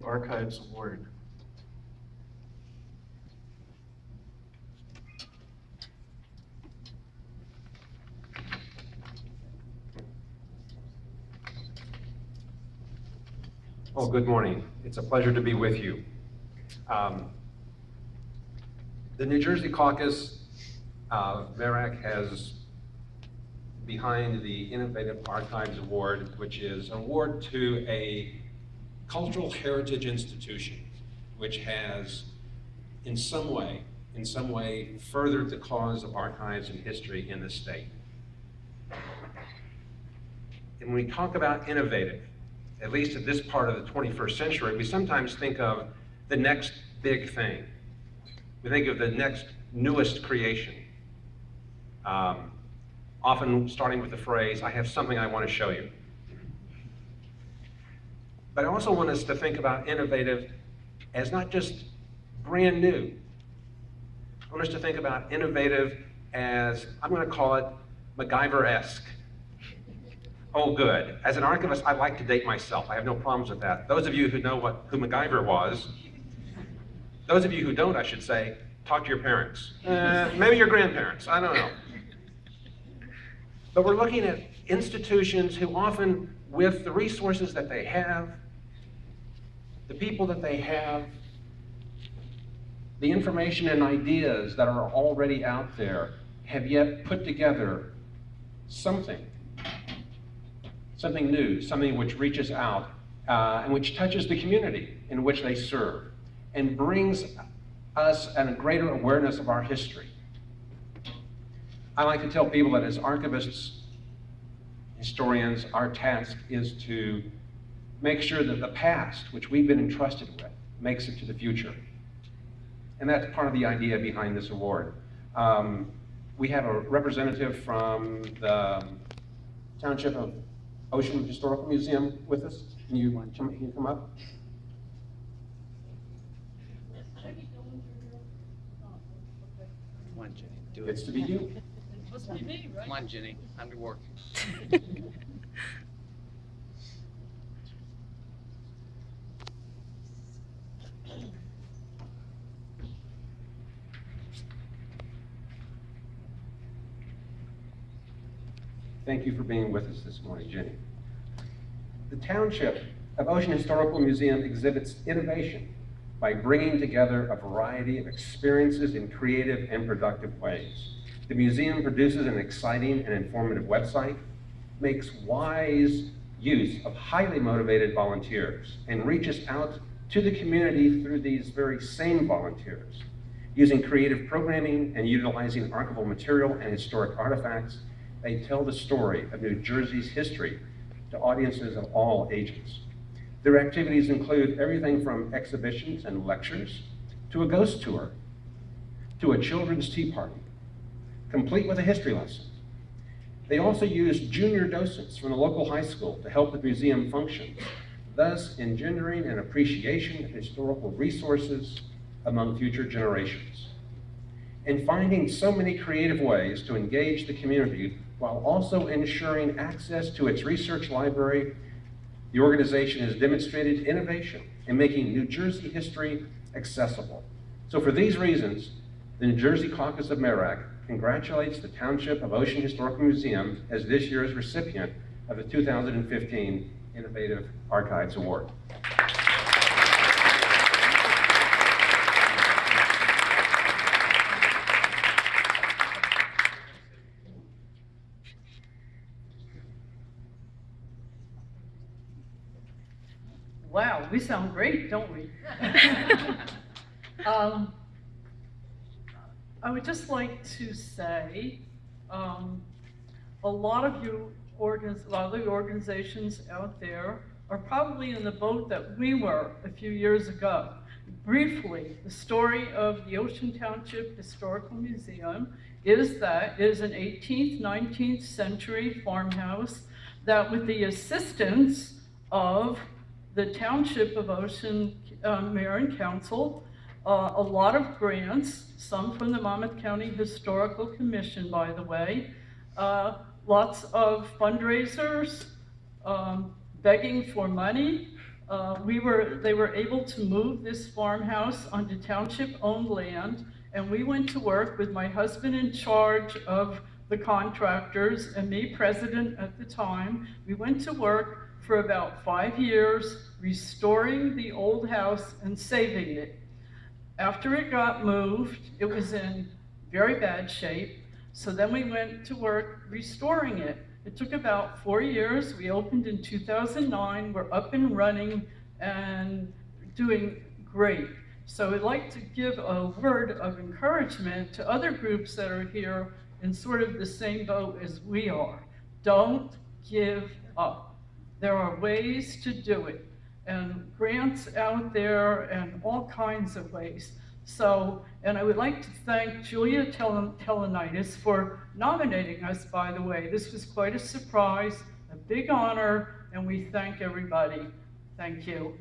Archives Award. Well, good morning. It's a pleasure to be with you. The New Jersey Caucus MARAC has behind the Innovative Archives Award, which is an award to a cultural heritage institution which has in some way furthered the cause of archives and history in the state. And when we talk about innovative, at least at this part of the 21st century, we sometimes think of the next big thing. We think of the next newest creation. Often starting with the phrase, I have something I want to show you. But I also want us to think about innovative as not just brand new. I want us to think about innovative as, I'm going to call it MacGyver-esque. Oh, good. As an archivist, I like to date myself. I have no problems with that. Those of you who know who MacGyver was, those of you who don't, I should say, talk to your parents. Maybe your grandparents, I don't know. But we're looking at institutions who often, with the resources that they have, the people that they have, the information and ideas that are already out there, have yet put together something new, something which reaches out and which touches the community in which they serve and brings us a greater awareness of our history. I like to tell people that as archivists, historians, our task is to make sure that the past, which we've been entrusted with, makes it to the future. And that's part of the idea behind this award. We have a representative from the Township of Ocean Historical Museum with us. Can you come up? Come on, Jenny, do it. It's to be you. It's supposed to be me, right? Come on, Jenny, time to work. Thank you for being with us this morning, Jenny. The Township of Ocean Historical Museum exhibits innovation by bringing together a variety of experiences in creative and productive ways. The museum produces an exciting and informative website, makes wise use of highly motivated volunteers, and reaches out to the community through these very same volunteers. Using creative programming and utilizing archival material and historic artifacts, they tell the story of New Jersey's history to audiences of all ages. Their activities include everything from exhibitions and lectures, to a ghost tour, to a children's tea party, complete with a history lesson. They also use junior docents from the local high school to help the museum function, thus engendering an appreciation of historical resources among future generations. And finding so many creative ways to engage the community while also ensuring access to its research library, the organization has demonstrated innovation in making New Jersey history accessible. So for these reasons, the New Jersey Caucus of MARAC congratulates the Township of Ocean Historical Museum as this year's recipient of the 2015 Innovative Archives Award. Wow, we sound great, don't we? I would just like to say, a lot of the organizations out there are probably in the boat that we were a few years ago. Briefly, the story of the Ocean Township Historical Museum is that it is an 18th, 19th century farmhouse that, with the assistance of the Township of Ocean Mayor and Council, a lot of grants, some from the Monmouth County Historical Commission, by the way, lots of fundraisers, begging for money, They were able to move this farmhouse onto township-owned land, and we went to work with my husband in charge of the contractors and me president at the time. We went to work for about 5 years restoring the old house and saving it. After it got moved, it was in very bad shape, so then we went to work restoring it. It took about 4 years. We opened in 2009. We're up and running and doing great. So I'd like to give a word of encouragement to other groups that are here in sort of the same boat as we are. Don't give up. There are ways to do it, and grants out there and all kinds of ways. So, and I would like to thank Julia Telenitis for nominating us, by the way. This was quite a surprise, a big honor, and we thank everybody. Thank you.